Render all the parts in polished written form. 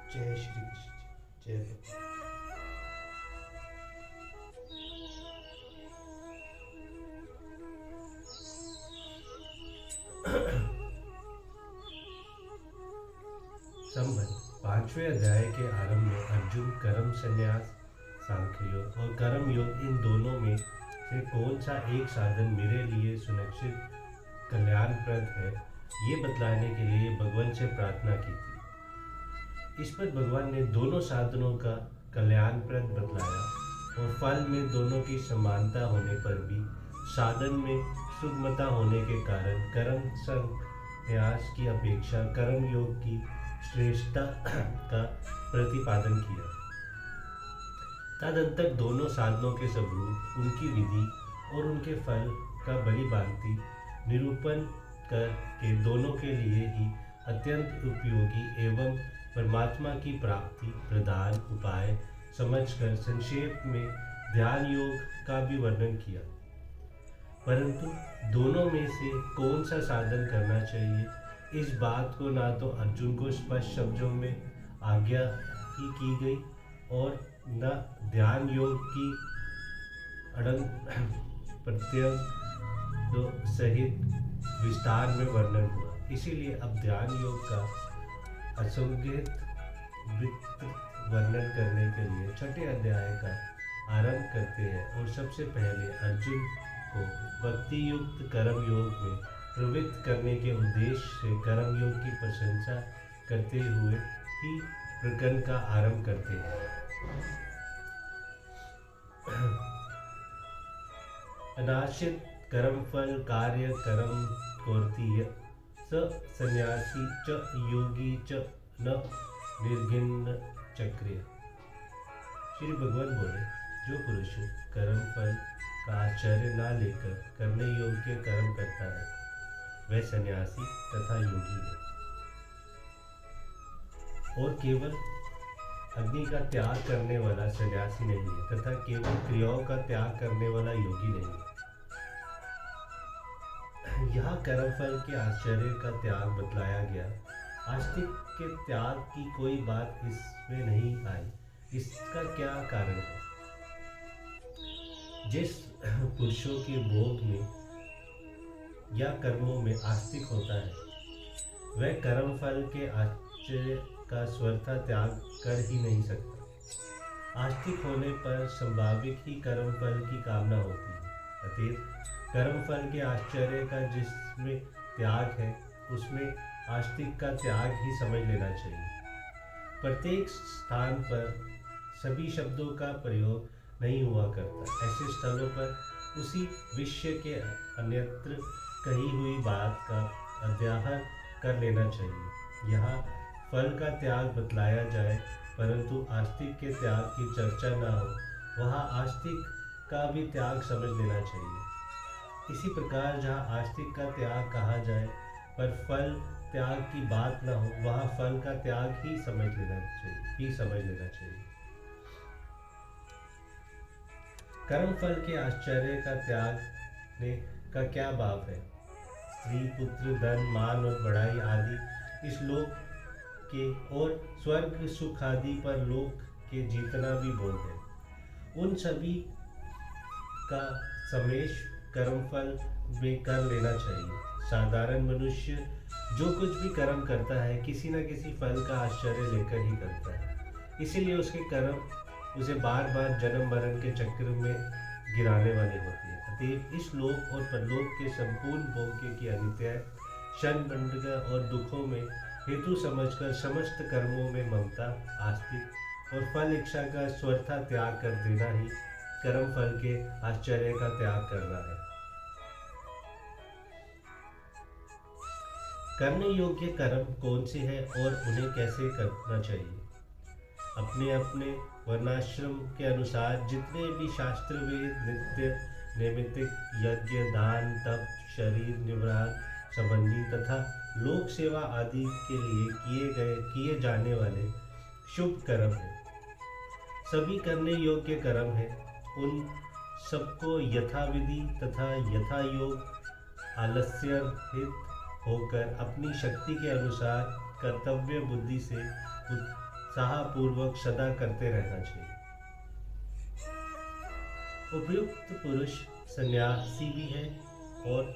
जय श्री कृष्ण जय भगवान। संबंध 5वें अध्याय के आरंभ में अर्जुन कर्म संन्यास सांख्य योग और कर्म योग इन दोनों में से कौन सा एक साधन मेरे लिए सुनिश्चित कल्याणप्रद है, ये बतलाने के लिए भगवान से प्रार्थना की थी। इस पर भगवान ने दोनों साधनों का कल्याणप्रद बतलाया और फल में दोनों की समानता होने पर भी साधन में सुगमता होने के कारण कर्म संन्यास की अपेक्षा कर्म योग की श्रेष्ठता का प्रतिपादन किया। तदंतर दोनों साधनों के स्वरूप, उनकी विधि और उनके फल का भलीभांति निरूपण करके दोनों के लिए ही अत्यंत उपयोगी एवं परमात्मा की प्राप्ति प्रदान उपाय समझकर संक्षेप में ध्यान योग का भी वर्णन किया। परंतु दोनों में से कौन सा साधन करना चाहिए, इस बात को ना तो अर्जुन को स्पष्ट शब्दों में आज्ञा ही की गई और न ध्यान योग की अड़ंग प्रत्यय सहित विस्तार में वर्णन हुआ। इसीलिए अब ध्यान योग का असंज्ञित वर्णन करने के लिए छठे अध्याय का आरंभ करते हैं और सबसे पहले अर्जुन को भक्ति युक्त कर्म योग में प्रवृत्त करने के उद्देश्य से कर्म योग की प्रशंसा करते हुए ही प्रकरण का आरंभ करते हैं। अनाश्रित कर्म फल कार्य कर्म कोर्तीय स सन्यासी च योगी च न निर्गिन्न चक्रिय। श्री भगवान बोले, जो पुरुष कर्म फल का आश्चर्य न लेकर करने योग्य कर्म करता है वह सन्यासी तथा योगी है और केवल अग्नि का त्याग करने वाला सन्यासी नहीं है तथा केवल क्रियाओं का त्याग करने वाला योगी नहीं है। यहाँ कर्मफल के आश्चर्य का त्याग बतलाया गया। आस्तिक के त्याग की कोई बात इसमें नहीं आई। इसका क्या कारण है? जिस पुरुषों के भोग में या कर्मों में आस्तिक होता है वह कर्मफल के आश्चर्य का स्वतः त्याग कर ही नहीं सकता। आस्तिक होने पर संभाविक ही कर्मफल की कामना होती है। अतएव कर्मफल के आश्चर्य का जिसमें त्याग है उसमें आस्तिक का त्याग ही समझ लेना चाहिए। प्रत्येक स्थान पर सभी शब्दों का प्रयोग नहीं हुआ करता। ऐसे स्थलों पर उसी विषय के अन्यत्र कही हुई बात का अध्याहन कर लेना चाहिए। यहाँ फल का त्याग बतलाया जाए परंतु आस्तिक के त्याग की चर्चा न हो, वहाँ आस्तिक का भी त्याग समझ लेना चाहिए। इसी प्रकार जहाँ आस्तिक का त्याग कहा जाए पर फल त्याग की बात न हो, वहाँ फल का त्याग ही समझ लेना चाहिए। कर्म फल के आश्चर्य का त्यागने का क्या भाव है? स्त्री पुत्र धन मान और बढ़ाई आदि इस लोक के और स्वर्ग सुख आदि पर लोक के जितना भी भोग है उन सभी का समेश कर्मफल में कर लेना चाहिए। साधारण मनुष्य जो कुछ भी कर्म करता है किसी न किसी फल का आश्चर्य लेकर ही करता है। इसीलिए उसके कर्म उसे बार बार जन्म मरण के चक्र में गिराने वाले होते हैं। अतएव इस लोक और परलोक के संपूर्ण भोग्य की अनित्य क्षण बंधक और दुखों में हेतु समझकर समस्त कर्मों में ममता आस्तिक और फल इच्छा का स्वतः त्याग कर देना ही कर्म फल के आश्चर्य का त्याग करना है। करने योग्य कर्म कौन से हैं और उन्हें कैसे करना चाहिए? अपने अपने वर्णाश्रम के अनुसार जितने भी शास्त्र वेद नित्य नैमित्तिक यज्ञ दान तप शरीर निवारण संबंधी तथा लोक सेवा आदि के लिए किए जाने वाले शुभ कर्म हैं, सभी करने योग्य कर्म हैं। उन सबको यथाविधि तथा यथा योग आलस्य रहित होकर अपनी शक्ति के अनुसार कर्तव्य बुद्धि से उत्साहपूर्वक सदा करते रहना चाहिए। उपयुक्त पुरुष सन्यासी भी है और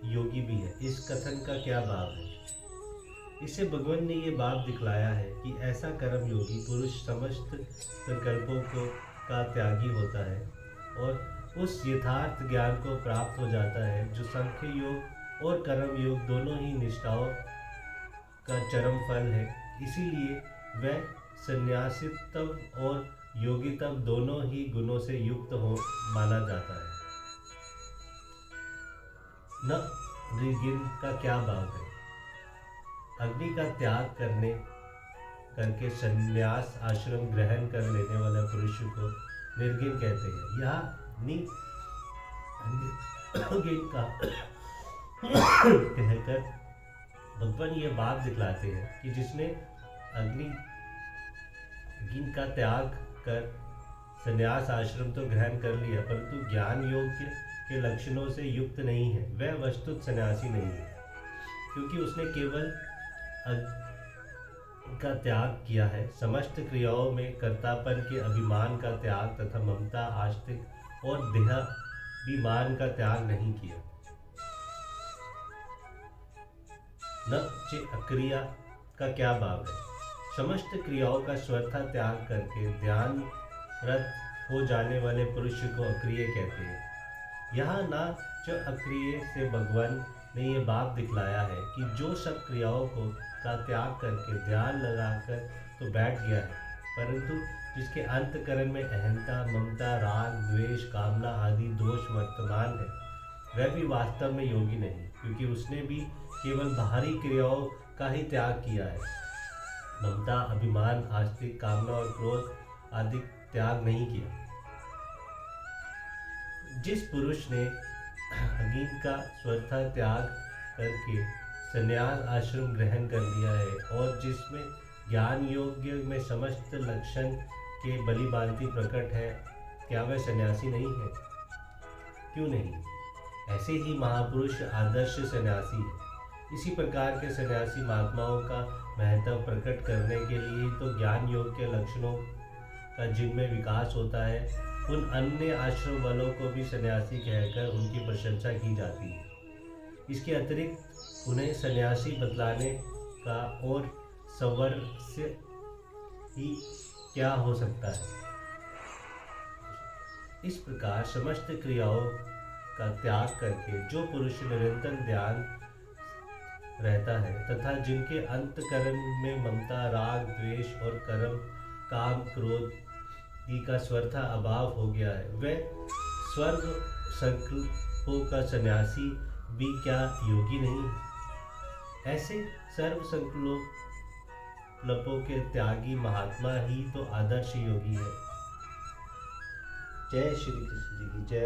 योगी भी है। इस कथन का क्या भाव है? इससे भगवान ने ये भाव दिखलाया है कि ऐसा कर्म योगी पुरुष समस्त संकल्पों को का त्यागी होता है और उस यथार्थ ज्ञान को प्राप्त हो जाता है जो सांख्य योग और कर्म योग दोनों ही निष्ठाओं का चरम फल है। इसीलिए वह संन्यासित्व और योगित्व दोनों ही गुणों से युक्त हो माना जाता है। न ऋगिन का क्या भाव है? अग्नि का त्याग करके संन्यास आश्रम ग्रहण कर लेने वाला पुरुष को निर्गिन कहते हैं। यह निर्गिन का कहकर भगवान ये बात दिखलाते हैं कि जिसने अग्नि का त्याग कर संन्यास आश्रम तो ग्रहण कर लिया परंतु ज्ञान योग के लक्षणों से युक्त नहीं है, वह वस्तुत सन्यासी नहीं है, क्योंकि उसने केवल का त्याग किया है। समस्त क्रियाओं में कर्तापन के अभिमान का त्याग तथा ममता आस्तिक और देहाभिमान का त्याग नहीं किया। न च अक्रिया का क्या भाव है? समस्त क्रियाओं का स्वतः त्याग करके ध्यान रत हो जाने वाले पुरुष को अक्रिय कहते हैं। यहाँ न च अक्रिय से भगवान ने यह भाव दिखलाया है कि जो सब क्रियाओं का त्याग करके ध्यान लगाकर तो बैठ गया है, परंतु जिसके अंतकरण में अहंता, ममता, राग, द्वेष, कामना आदि दोष वर्तमान है, वह भी वास्तव में योगी नहीं, क्योंकि उसने भी केवल बाहरी क्रियाओं का ही त्याग किया है। ममता, अभिमान, आस्तिक, कामना और क्रोध आदि त्याग नहीं किया। जिस पुरुष ने अग्नि का स्वतः त्याग करके संन्यास आश्रम ग्रहण कर लिया है और जिसमें ज्ञान योग्य में समस्त लक्षण के बलि भांति प्रकट है, क्या वह सन्यासी नहीं है? क्यों नहीं? ऐसे ही महापुरुष आदर्श सन्यासी है। इसी प्रकार के सन्यासी महात्माओं का महत्व प्रकट करने के लिए तो ज्ञान योग के लक्षणों का जिनमें विकास होता है, उन अन्य आश्रम वालों को भी सन्यासी कहकर उनकी प्रशंसा की जाती है। इसके अतिरिक्त उन्हें सन्यासी बतलाने का और सवर्स्य ही क्या हो सकता है? इस प्रकार समस्त क्रियाओं का त्याग करके जो पुरुष निरंतर ध्यान रहता है तथा जिनके अंतकरण में ममता, राग, द्वेष और कर्म, काम, क्रोध का स्वतः अभाव हो गया है, वह स्वर्ग संकल्पों का सन्यासी भी क्या योगी नहीं? ऐसे सर्व संकल्पों के त्यागी महात्मा ही तो आदर्श योगी है। जय श्री कृष्ण जी की जय।